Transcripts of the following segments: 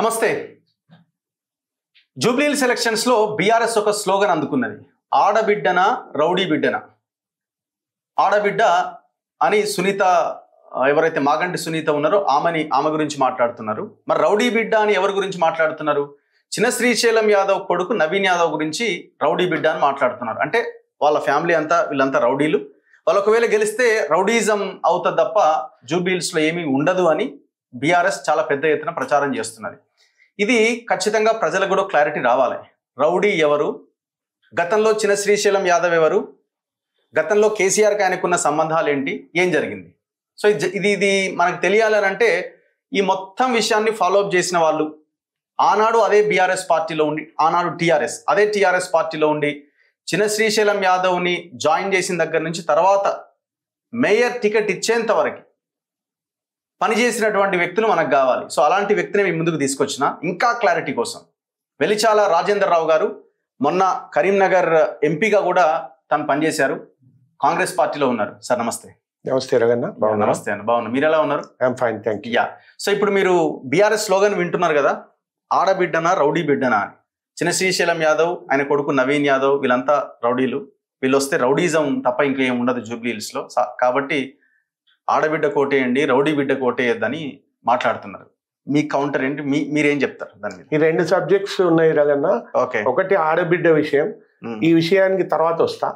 నమస్తే. జూబ్లీహిల్స్ ఎలక్షన్స్ లో బీఆర్ఎస్ ఒక స్లోగన్ అందుకున్నది. ఆడబిడ్డన రౌడీ బిడ్డన. ఆడబిడ్డ అని సునీత, ఎవరైతే మాగంటి సునీత ఉన్నారో ఆమె గురించి మాట్లాడుతున్నారు. మరి రౌడీ బిడ్డ అని ఎవరి గురించి మాట్లాడుతున్నారు? చిన్న శ్రీశైలం యాదవ్ కొడుకు నవీన్ యాదవ్ గురించి రౌడీ బిడ్డ అని మాట్లాడుతున్నారు. అంటే వాళ్ళ ఫ్యామిలీ అంతా, వీళ్ళంతా రౌడీలు. వాళ్ళు ఒకవేళ గెలిస్తే రౌడీజం అవుతుంది తప్ప జూబ్లీహిల్స్ లో ఏమీ ఉండదు అని బీఆర్ఎస్ చాలా పెద్ద ఎత్తున ప్రచారం చేస్తున్నది. ఇది ఖచ్చితంగా ప్రజలకు కూడా క్లారిటీ రావాలి. రౌడీ ఎవరు, గతంలో చిన్న శ్రీశైలం యాదవ్ ఎవరు, గతంలో కేసీఆర్కి ఆయనకున్న సంబంధాలు ఏంటి, ఏం జరిగింది. సో ఇది మనకు తెలియాలని అంటే ఈ మొత్తం విషయాన్ని ఫాలో అప్ చేసిన వాళ్ళు, ఆనాడు అదే బీఆర్ఎస్ పార్టీలో ఉండి, ఆనాడు అదే టీఆర్ఎస్ పార్టీలో ఉండి చిన్న శ్రీశైలం యాదవ్ని జాయిన్ చేసిన దగ్గర నుంచి తర్వాత మేయర్ టికెట్ ఇచ్చేంత వరకు పనిచేసినటువంటి వ్యక్తులు మనకు కావాలి. సో అలాంటి వ్యక్తిని మేము ముందుకు తీసుకొచ్చిన ఇంకా క్లారిటీ కోసం వెలిచాల రాజేందర్ రావు గారు మొన్న కరీంనగర్ ఎంపీగా కూడా తను పనిచేశారు, కాంగ్రెస్ పార్టీలో ఉన్నారు. సార్ నమస్తే. నమస్తే రగన్న. నమస్తే అన్న, బాగున్నా. మీరు ఎలా ఉన్నారు? I'm fine, thank you. So ఇప్పుడు మీరు బీఆర్ఎస్ స్లోగన్ వింటున్నారు కదా, ఆడబిడ్డనా రౌడీ బిడ్డనా అని. చిన్న శ్రీశైలం యాదవ్, ఆయన కొడుకు నవీన్ యాదవ్, వీళ్ళంతా రౌడీలు. వీళ్ళు వస్తే రౌడీజం తప్ప ఇంకేం ఉండదు జూబ్లీహిల్స్ లో. కాబట్టి ఆడబిడ్డ కోటేయండి, రౌడీ బిడ్డ కోటేయద్దని మాట్లాడుతున్నారు. మీ కౌంటర్ ఏంటి? మీరేం చెప్తారు దాని మీద? ఈ రెండు సబ్జెక్ట్స్ ఉన్నాయి రగన్న. ఓకే, ఒకటి ఆడబిడ్డ విషయం, ఈ విషయానికి తర్వాత వస్తా.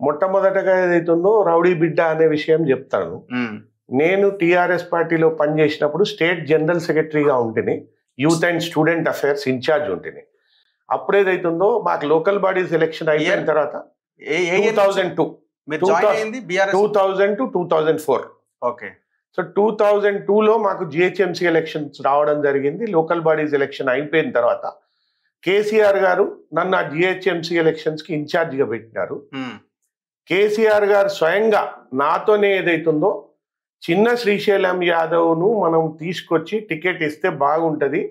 మొట్టమొదటగా ఏదైతుందో రౌడీ బిడ్డ అనే విషయం చెప్తాను. నేను టీఆర్ఎస్ పార్టీలో పనిచేసినప్పుడు స్టేట్ జనరల్ సెక్రటరీగా ఉంటేనే, youth and student affairs incharge ఉంటేనే. అప్పుడు ఏదైతుందో మాకు లోకల్ బాడీస్ ఎలక్షన్ అయిపోయిన తర్వాత 2002 to 2004. ఓకే. సో 2002లో మాకు జిహెచ్ఎంసీ ఎలక్షన్స్ రావడం జరిగింది. లోకల్ బాడీస్ ఎలక్షన్ అయిపోయిన తర్వాత కేసీఆర్ గారు నన్ను ఆ జిహెచ్ఎంసీ ఎలక్షన్స్ కి ఇన్ఛార్జిగా పెట్టినారు. కేసీఆర్ గారు స్వయంగా నాతోనే ఏదైతుందో చిన్న శ్రీశైలం యాదవ్ను మనం తీసుకొచ్చి టికెట్ ఇస్తే బాగుంటది,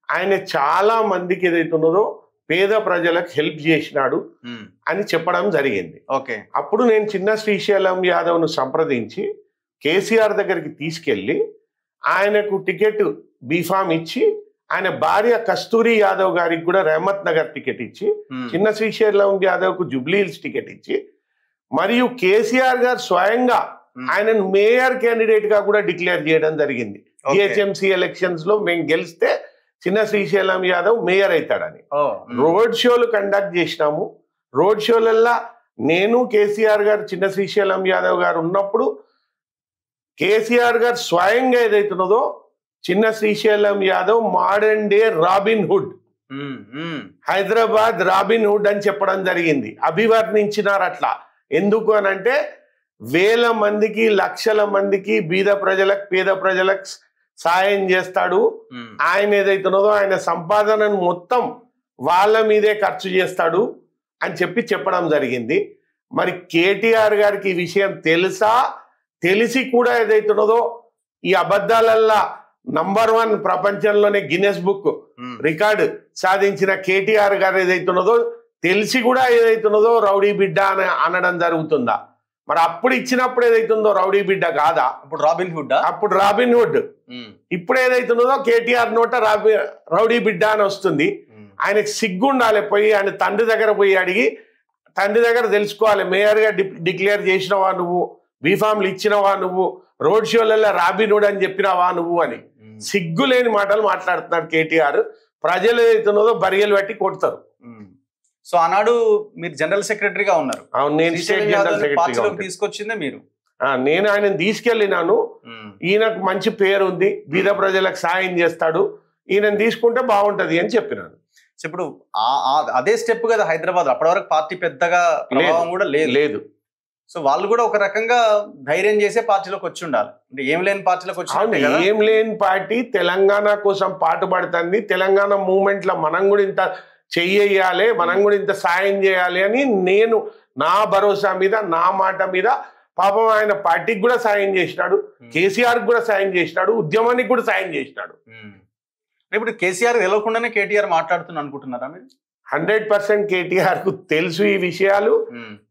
ఆయన చాలా మందికి ఏదైతున్నదో పేద ప్రజలకు హెల్ప్ చేసినాడు అని చెప్పడం జరిగింది. ఓకే. అప్పుడు నేను చిన్న శ్రీశైలం యాదవ్ను సంప్రదించి కేసీఆర్ దగ్గరికి తీసుకెళ్లి ఆయనకు టికెట్ బీఫామ్ ఇచ్చి, ఆయన భార్య కస్తూరి యాదవ్ గారికి కూడా రెహమత్ నగర్ టికెట్ ఇచ్చి, చిన్న శ్రీశైలం యాదవ్కు జూబ్లీహిల్స్ టికెట్ ఇచ్చి, మరియు కేసీఆర్ గారు స్వయంగా ఆయనను మేయర్ క్యాండిడేట్ గా కూడా డిక్లేర్ చేయడం జరిగింది. జిహెచ్ఎంసీ ఎలక్షన్స్ లో మేము గెలిస్తే చిన్న శ్రీశైలం యాదవ్ మేయర్ అవుతాడని రోడ్ షోలు కండక్ట్ చేసినాము. రోడ్ షోలల్లా నేను, కేసీఆర్ గారు, చిన్న శ్రీశైలం యాదవ్ గారు ఉన్నప్పుడు కేసీఆర్ గారు స్వయంగా ఏదైతున్నదో చిన్న Srisailam Yadav modern day robin hood, Hyderabad robin hood అని చెప్పడం జరిగింది, అభివర్ణించినారు. అట్లా ఎందుకు అని అంటే వేల మందికి, లక్షల మందికి, బీద ప్రజలకు, పేద ప్రజలకు సాయం చేస్తాడు. ఆయన ఏదైతున్నదో ఆయన సంపాదనను మొత్తం వాళ్ళ మీదే ఖర్చు చేస్తాడు అని చెప్పడం జరిగింది. మరి కేటీఆర్ గారికి ఈ విషయం తెలుసా? తెలిసి కూడా ఏదైతున్నదో ఈ అబద్ధాలల్లా నంబర్ 1 ప్రపంచంలోనే గిన్నెస్ బుక్ రికార్డు సాధించిన కేటీఆర్ గారు ఏదైతున్నదో తెలిసి కూడా ఏదైతున్నదో రౌడీ బిడ్డ అని అనడం జరుగుతుందా? మరి అప్పుడు ఇచ్చినప్పుడు ఏదైతుందో రౌడీ బిడ్డ కాదా? అప్పుడు రాబిన్ హుడ్. అప్పుడు రాబిన్ హుడ్. ఇప్పుడు ఏదైతున్నదో కేటీఆర్ నోట రౌడీ బిడ్డ అని వస్తుంది. ఆయనకు సిగ్గుండాలి. పోయి ఆయన తండ్రి దగ్గర పోయి అడిగి, తండ్రి దగ్గర తెలుసుకోవాలి, మేయర్ గా డిక్లేర్ చేసినవా నువ్వు, బీఫామ్లు ఇచ్చినవా నువ్వు, రోడ్ షోలలో రాబిన్ హుడ్ అని చెప్పినవా నువ్వు అని సిగ్గు లేని మాటలు మాట్లాడుతున్నాడు కేటీఆర్. ప్రజలు ఏదైతున్నదో బరియలు పెట్టి కొడతారు. సో ఆనాడు మీరు జనరల్ సెక్రటరీగా ఉన్నారు. అవును, నేను స్టేట్ జనరల్ సెక్రటరీగా తీసుకొచ్చిందే మీరు. నేను ఆయన తీసుకెళ్ళినాను. ఈయనకు మంచి పేరు ఉంది, బీద ప్రజలకు సాయం చేస్తాడు, ఈయనను తీసుకుంటే బాగుంటది అని చెప్పినాను. ఇప్పుడు అదే స్టెప్ కదా హైదరాబాద్. అప్పటి వరకు పార్టీ పెద్దగా ప్రభావం కూడా లేదు. సో వాళ్ళు కూడా ఒక రకంగా ధైర్యం చేసే పార్టీలోకి వచ్చి ఉండాలి. అంటే ఏం లేని పార్టీలోకి వచ్చి, ఏం లేని పార్టీ తెలంగాణ కోసం పాటుపడుతుంది. తెలంగాణ మూవ్మెంట్ లో మనం కూడా ఇంత చెయ్యాలి, మనం కూడా ఇంత సాయం చేయాలి అని నేను నా భరోసా మీద, నా మాట మీద, పాపం ఆయన పార్టీకి కూడా సాయం చేసినాడు, కేసీఆర్ కూడా సాయం చేసినాడు, ఉద్యమానికి కూడా సాయం చేసినాడు. ఇప్పుడు కేసీఆర్ తెలియకుండానే కేటీఆర్ మాట్లాడుతున్నా అనుకుంటున్నారా మీరు? 100% కేటీఆర్ కు తెలుసు ఈ విషయాలు.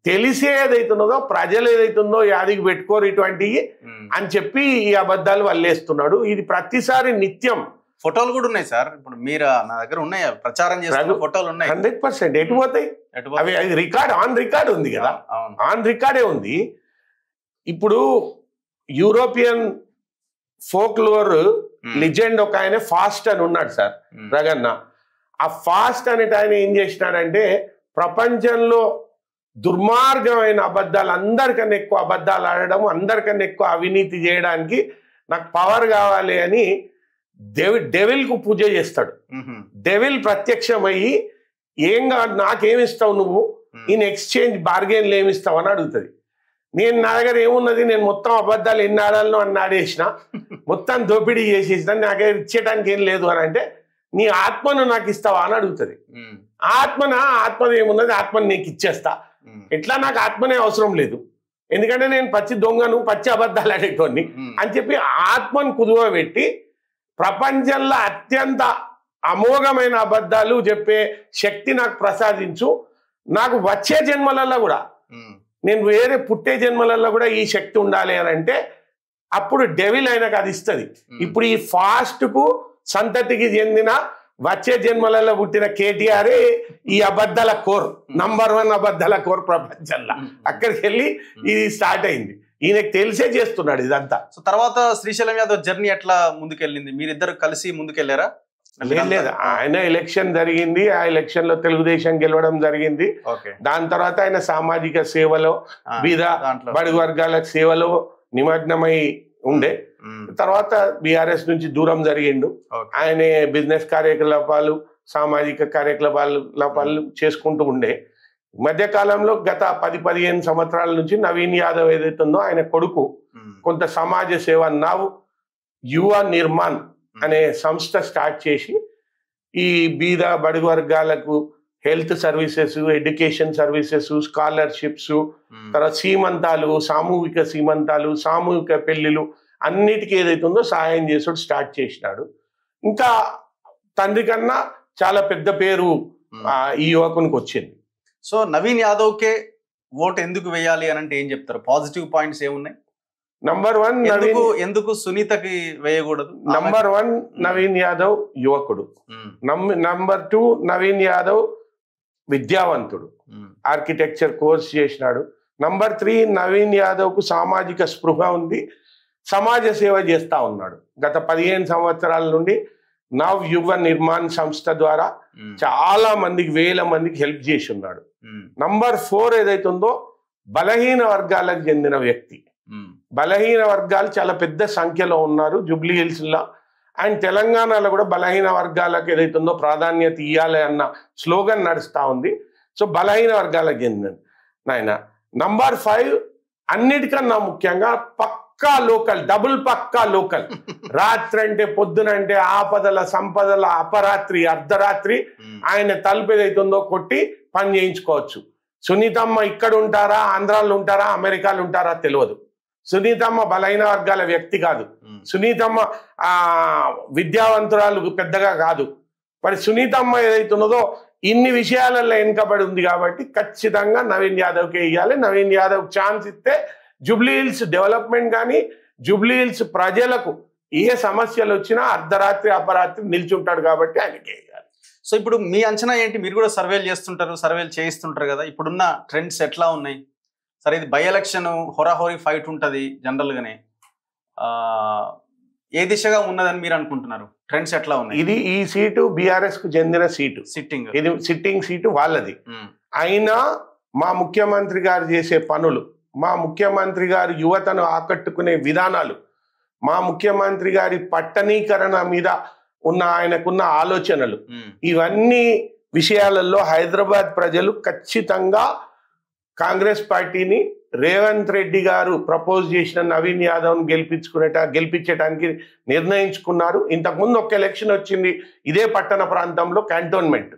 తెలిసే ఏదైతున్నదో ప్రజలు ఏదైతుందో యాదికి పెట్టుకోరు ఇటువంటివి అని చెప్పి ఈ అబద్ధాలు వల్లేస్తున్నాడు. ఇది ప్రతిసారి నిత్యం ఫోటోలు కూడా ఉన్నాయి సార్. ఇప్పుడు మీరు నా దగ్గర ఉన్నాయి, ప్రచారం చేస్తున్న ఫోటోలు ఉన్నాయి. 100% ఎటు పోతాయి అవి? అది రికార్డ్, ఆన్ రికార్డ్ ఉంది కదా, ఆన్ రికార్డే ఉంది. ఇప్పుడు యూరోపియన్ ఫోక్లోర్ లిజెండ్ ఒక ఆయన ఫాస్ట్ అని ఉన్నాడు సార్, రగన్న. ఆ ఫాస్ట్ అనేటి ఆయన ఏం చేసినాడంటే ప్రపంచంలో దుర్మార్గమైన అబద్ధాలు, అందరికన్నా ఎక్కువ అబద్ధాలు ఆడడం, అందరికన్నా ఎక్కువ అవినీతి చేయడానికి నాకు పవర్ కావాలి అని డెవిల్కు పూజ చేస్తాడు. డెవిల్ ప్రత్యక్షమయ్యి ఏం కాదు నాకేమిస్తావు నువ్వు, ఇన్ ఎక్స్చేంజ్ బార్గెన్లు ఏమిస్తావు అని అడుగుతుంది. నేను నా దగ్గర ఏమున్నది, నేను మొత్తం అబద్ధాలు ఎన్ని ఆడాలను అని ఆడేసిన, మొత్తం దోపిడీ చేసేసిన, నాకే ఇచ్చేయడానికి ఏం లేదు అని అంటే నీ ఆత్మను నాకు ఇస్తావా అని అడుగుతుంది. ఆత్మది ఏమున్నది, ఆత్మను నీకు ఇచ్చేస్తా. ఎట్లా, నాకు ఆత్మనే అవసరం లేదు, ఎందుకంటే నేను పచ్చి దొంగను, పచ్చి అబద్ధాలు ఆడేటోని అని చెప్పి ఆత్మను కుదువ పెట్టి ప్రపంచంలో అత్యంత అమోఘమైన అబద్ధాలు చెప్పే శక్తి నాకు ప్రసాదించు. నాకు వచ్చే జన్మలలో కూడా, నేను వేరే పుట్టే జన్మలలో కూడా ఈ శక్తి ఉండాలి అని అంటే అప్పుడు డెవిల్ ఆయనకు అది ఇస్తుంది. ఇప్పుడు ఈ ఫాస్ట్ కు సంతతికి చెందిన వచ్చే జన్మలలో పుట్టిన కేటీఆర్ ఈ అబద్ధాల కోర్, నంబర్ 1 అబద్ధాల కోర్ ప్రపంచంలో. అక్కడికి వెళ్ళి ఇది స్టార్ట్ అయింది. ఈయనకు తెలిసే చేస్తున్నాడు ఇదంతా. సో తర్వాత శ్రీశైలం యాదవ్ జర్నీ ఎట్లా ముందుకెళ్ళింది? మీరిద్దరు కలిసి ముందుకెళ్లారా? లేదు, ఆయన ఎలక్షన్ జరిగింది, ఆ ఎలక్షన్ లో తెలుగుదేశం గెలవడం జరిగింది. దాని తర్వాత ఆయన సామాజిక సేవలో, బీద బడుగు వర్గాల సేవలో నిమగ్నమై ఉండే. తర్వాత బీఆర్ఎస్ నుంచి దూరం జరిగిండు. ఆయన బిజినెస్ కార్యకలాపాలు, సామాజిక కార్యకలాపాలు చేసుకుంటూ ఉండే. మధ్యకాలంలో గత 10-15 సంవత్సరాల నుంచి నవీన్ యాదవ్ ఏదైతుందో ఆయన కొడుకు కొంత సమాజ సేవ నవ్ యువ నిర్మాణ్ అనే సంస్థ స్టార్ట్ చేసి ఈ బీద బడుగు వర్గాలకు health services, education services, scholarships, తర్వాత సీమంతాలు, సామూహిక సీమంతాలు, సామూహిక పెళ్లిలు అన్నిటికీ ఏదైతుందో సహాయం చేసుడు స్టార్ట్ చేసినాడు. ఇంకా తండ్రి కన్నా చాలా పెద్ద పేరు ఈ యువకునికి వచ్చింది. సో నవీన్ యాదవ్కే ఓటు ఎందుకు వేయాలి అని అంటే ఏం చెప్తారు? పాజిటివ్ పాయింట్స్ ఏమున్నాయి? నంబర్ 1, ఎందుకు సునీతకి వేయకూడదు? నంబర్ 1 నవీన్ యాదవ్ యువకుడు. నంబర్ 2 నవీన్ యాదవ్ విద్యావంతుడు, ఆర్కిటెక్చర్ కోర్స్ చేసినాడు. నంబర్ 3 నవీన్ యాదవ్ కు సామాజిక స్పృహ ఉంది, సమాజ సేవ చేస్తా ఉన్నాడు. గత 15 సంవత్సరాల నుండి నవ్ యువ నిర్మాణ్ సంస్థ ద్వారా చాలా మందికి, వేల మందికి హెల్ప్ చేసి ఉన్నాడు. నంబర్ 4 ఏదైతుందో బలహీన వర్గాలకు చెందిన వ్యక్తి. బలహీన వర్గాలు చాలా పెద్ద సంఖ్యలో ఉన్నారు జూబ్లీ హిల్స్ లో, అండ్ తెలంగాణలో కూడా బలహీన వర్గాలకు ఏదైతుందో ప్రాధాన్యత ఇవ్వాలి అన్న స్లోగన్ నడుస్తూ ఉంది. సో బలహీన వర్గాలకు చెందిన నాయన. నంబర్ 5 అన్నిటికన్నా ముఖ్యంగా పక్కా లోకల్, డబుల్ పక్కా లోకల్. రాత్రి అంటే పొద్దునంటే ఆపదల సంపదల అపరాత్రి అర్ధరాత్రి ఆయన తలుపు ఏదైతుందో కొట్టి పని చేయించుకోవచ్చు. సునీతమ్మ ఇక్కడ ఉంటారా, ఆంధ్రాలో ఉంటారా, అమెరికాలో ఉంటారా తెలియదు. సునీతమ్మ బలహీన వర్గాల వ్యక్తి కాదు. సునీతమ్మ విద్యావంతురాలు పెద్దగా కాదు. మరి సునీతమ్మ ఏదైతున్నదో ఇన్ని విషయాలలో వెనుకబడి ఉంది కాబట్టి ఖచ్చితంగా నవీన్ యాదవ్కే ఇవ్వాలి. నవీన్ యాదవ్ ఛాన్స్ ఇస్తే జూబ్లీ హిల్స్ డెవలప్మెంట్ కానీ, జూబ్లీ హిల్స్ ప్రజలకు ఏ సమస్యలు వచ్చినా అర్ధరాత్రి అపరాత్రి నిల్చుంటాడు కాబట్టి ఆయనకే ఇవ్వాలి. సో ఇప్పుడు మీ అంచనా ఏంటి? మీరు కూడా సర్వేలు చేస్తుంటారు, సర్వేలు చేయిస్తుంటారు కదా, ఇప్పుడున్న ట్రెండ్స్ ఎట్లా ఉన్నాయి? సరే, ఇది బై ఎలక్షన్ హోరాహోరీ ఫైట్ ఉంటుంది జనరల్గానే, ఏ దిశగా ఉన్నదని మీరు అనుకుంటున్నారు? ట్రెండ్స్ ఎట్లా ఉన్నాయి? ఇది ఈ సీటు బీఆర్ఎస్ కు చెందిన సీటు, ఇది సిట్టింగ్ సీటు వాళ్ళది. అయినా మా ముఖ్యమంత్రి గారు చేసే పనులు, మా ముఖ్యమంత్రి గారు యువతను ఆకట్టుకునే విధానాలు, మా ముఖ్యమంత్రి గారి పట్టణీకరణ మీద ఉన్న ఆయనకున్న ఆలోచనలు, ఇవన్నీ విషయాలలో హైదరాబాద్ ప్రజలు ఖచ్చితంగా కాంగ్రెస్ పార్టీని, రేవంత్ రెడ్డి గారు ప్రపోజ్ చేసిన నవీన్ యాదవ్ను గెలిపించడానికి నిర్ణయించుకున్నారు. ఇంతకుముందు ఒక ఎలక్షన్ వచ్చింది ఇదే పట్టణ ప్రాంతంలో, క్యాంటోన్మెంట్,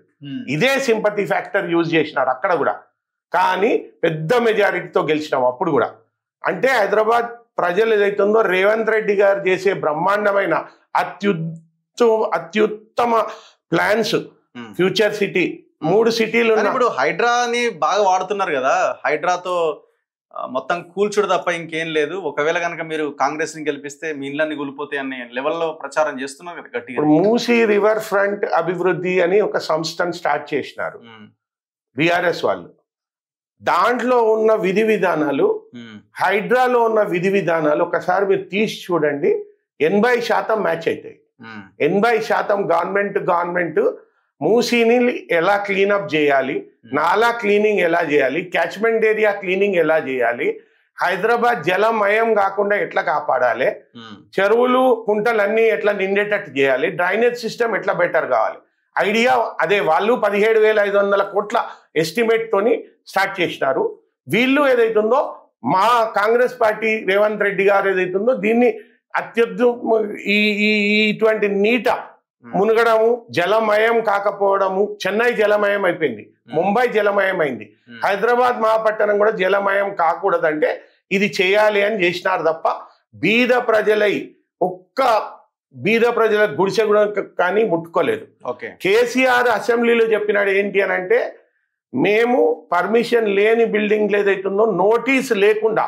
ఇదే సింపతి ఫ్యాక్టర్ యూజ్ చేసినారు అక్కడ కూడా, కానీ పెద్ద మెజారిటీతో గెలిచినాం అప్పుడు కూడా. అంటే హైదరాబాద్ ప్రజలు ఏదైతుందో రేవంత్ రెడ్డి గారు చేసే బ్రహ్మాండమైన అత్యుత్తమ ప్లాన్స్, ఫ్యూచర్ సిటీ, 3 సిటీలు. ఇప్పుడు హైడ్రాని బాగా వాడుతున్నారు కదా, హైడ్రాతో మొత్తం కూల్చుడు తప్ప ఇంకేం లేదు, ఒకవేళ కనుక మీరు కాంగ్రెస్ ని గెలిపిస్తే మీ ఇళ్ళన్ని కూలిపోతాయి అనే లెవెల్లో ప్రచారం చేస్తున్నారు కదా గట్టిగా. మూసీ రివర్ ఫ్రంట్ అభివృద్ధి అని ఒక సంస్థను స్టార్ట్ చేసినారు బీఆర్ఎస్ వాళ్ళు. దాంట్లో ఉన్న విధి విధానాలు, హైడ్రాలో ఉన్న విధి విధానాలు ఒకసారి మీరు తీసి చూడండి, 80% మ్యాచ్ అవుతాయి. 80% గవర్నమెంట్ మూసీని ఎలా క్లీనప్ చేయాలి, నాలా క్లీనింగ్ ఎలా చేయాలి, క్యాచ్మెంట్ ఏరియా క్లీనింగ్ ఎలా చేయాలి, హైదరాబాద్ జలమయం కాకుండా ఎట్లా కాపాడాలి, చెరువులు కుంటలన్నీ ఎట్లా నిండేటట్టు చేయాలి, డ్రైనేజ్ సిస్టమ్ ఎట్లా బెటర్ కావాలి, ఐడియా అదే. వాళ్ళు 17,500 కోట్ల ఎస్టిమేట్ తోని స్టార్ట్ చేసినారు. వీళ్ళు ఏదైతుందో మా కాంగ్రెస్ పార్టీ రేవంత్ రెడ్డి గారు ఏదైతుందో దీన్ని ఇటువంటి నీట మునగడము, జలమయం కాకపోవడము, చెన్నై జలమయం అయిపోయింది, ముంబై జలమయం అయింది, హైదరాబాద్ మహాపట్టణం కూడా జలమయం కాకూడదంటే ఇది చేయాలి అని చేసినారు తప్ప బీద ప్రజలై ఒక్క బీద ప్రజల గుడిసె కూడా కానీ ముట్టుకోలేదు. కేసీఆర్ అసెంబ్లీలో చెప్పినాడు ఏంటి అని అంటే, మేము పర్మిషన్ లేని బిల్డింగ్ ఏదైతుందో నోటీస్ లేకుండా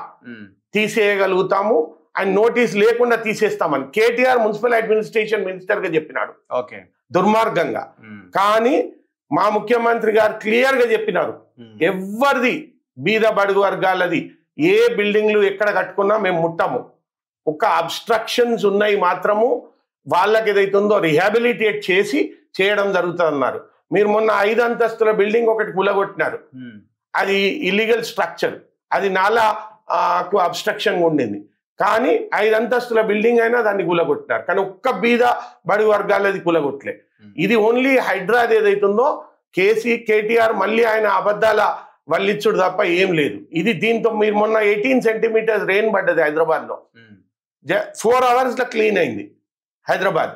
తీసేయగలుగుతాము, అండ్ నోటీస్ లేకుండా తీసేస్తామని కేటీఆర్ మున్సిపల్ అడ్మినిస్ట్రేషన్ మినిస్టర్ గా చెప్పినాడు. దుర్మార్గంగా. కానీ మా ముఖ్యమంత్రి గారు క్లియర్ గా చెప్పినారు, ఎవరిది బీద బడుగు వర్గాలది ఏ బిల్డింగ్లు ఎక్కడ కట్టుకున్నా మేము ముట్టము, ఒక అబ్స్ట్రక్షన్స్ ఉన్నాయి మాత్రము వాళ్ళకి ఏదైతుందో రిహాబిలిటేట్ చేసి చేయడం జరుగుతుందన్నారు. మీరు మొన్న 5 అంతస్తుల బిల్డింగ్ ఒకటి కూలగొట్టినారు, అది ఇల్లీగల్ స్ట్రక్చర్, అది నాలాకు అబ్స్ట్రక్షన్ ఉండింది, కానీ 5 అంతస్తుల బిల్డింగ్ అయినా దాన్ని కూలగొట్టినారు, కానీ ఒక్క బీద బడుగు వర్గాలది కూలగొట్టలే. ఇది ఓన్లీ హైడ్రాది ఏదైతుందో కేటీఆర్ మళ్ళీ ఆయన అబద్ధాల వల్లిచ్చుడు తప్ప ఏం లేదు. ఇది దీంతో మీరు మొన్న 18 సెంటీమీటర్స్ రెయిన్ పడ్డది హైదరాబాద్ లో, 4 hours లో క్లీన్ అయింది హైదరాబాద్.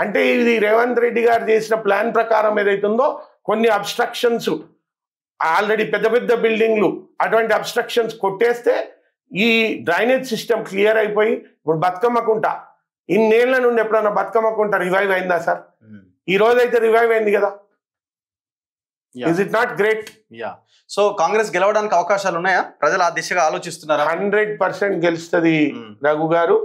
అంటే ఇది రేవంత్ రెడ్డి గారు చేసిన ప్లాన్ ప్రకారం ఏదైతుందో కొన్ని అబ్స్ట్రక్షన్స్ ఆల్రెడీ పెద్ద పెద్ద బిల్డింగ్లు అటువంటి అబ్స్ట్రక్షన్స్ కొట్టేస్తే ఈ డ్రైనేజ్ సిస్టమ్ క్లియర్ అయిపోయి ఇప్పుడు బతుకమ్మకుంట ఇన్నేళ్ల నుండి ఎప్పుడన్నా బతుకమ్మకుంట రివైవ్ అయిందా సార్? ఈ రోజైతే రివైవ్ అయింది కదా. Is it not great? So Congress గెలవడానికి అవకాశాలు ఉన్నాయా? ప్రజలు ఆ దిశగా ఆలోచిస్తున్నారా? 100% గెలుస్తుంది రఘు గారు,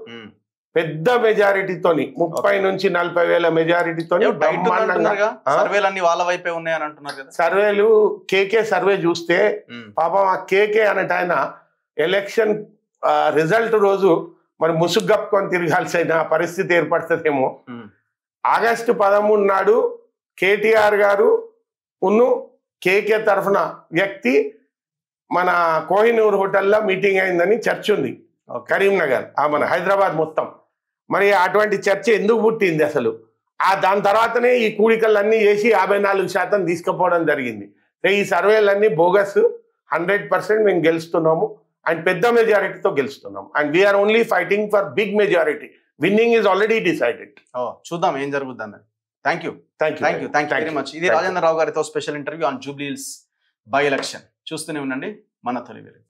పెద్ద మెజారిటీతోని 30 నుంచి 40 వేల మెజారిటీతోని. సర్వేలన్నీ వాళ్ళ వైపే ఉన్నాయని అంటున్నారు కదా. సర్వేలు కేకే సర్వే చూస్తే పాపం ఆ కేకే అన్నట్టు ఆయన ఎలక్షన్ రిజల్ట్ రోజు మరి ముసుగు కప్పుకొని తిరగాల్సిన పరిస్థితి ఏర్పడుతుందేమో. ఆగస్టు 13 నాడు కేటీఆర్ గారు కేకే తరఫున వ్యక్తి మన కోహినూర్ హోటల్లో మీటింగ్ అయిందని చర్చ ఉంది కరీంనగర్, మన హైదరాబాద్ మొత్తం. మరి అటువంటి చర్చ ఎందుకు పుట్టింది అసలు? దాని తర్వాతనే ఈ కూడికలన్నీ చేసి 54% తీసుకుపోవడం జరిగింది. ఈ సర్వేలన్నీ బోగస్. 100% మేము గెలుస్తున్నాము అండ్ పెద్ద మెజారిటీతో గెలుస్తున్నాము. And we're only fighting for big majority. Winning is already decided. చూద్దాం ఏం జరుగుతుంది అన్నది. Thank you very much. ఇది రాజేంద్ర రావు గారితో special interview on Jubilee Hills by election. చూస్తూనే ఉండండి మన తొలి వెలుగు.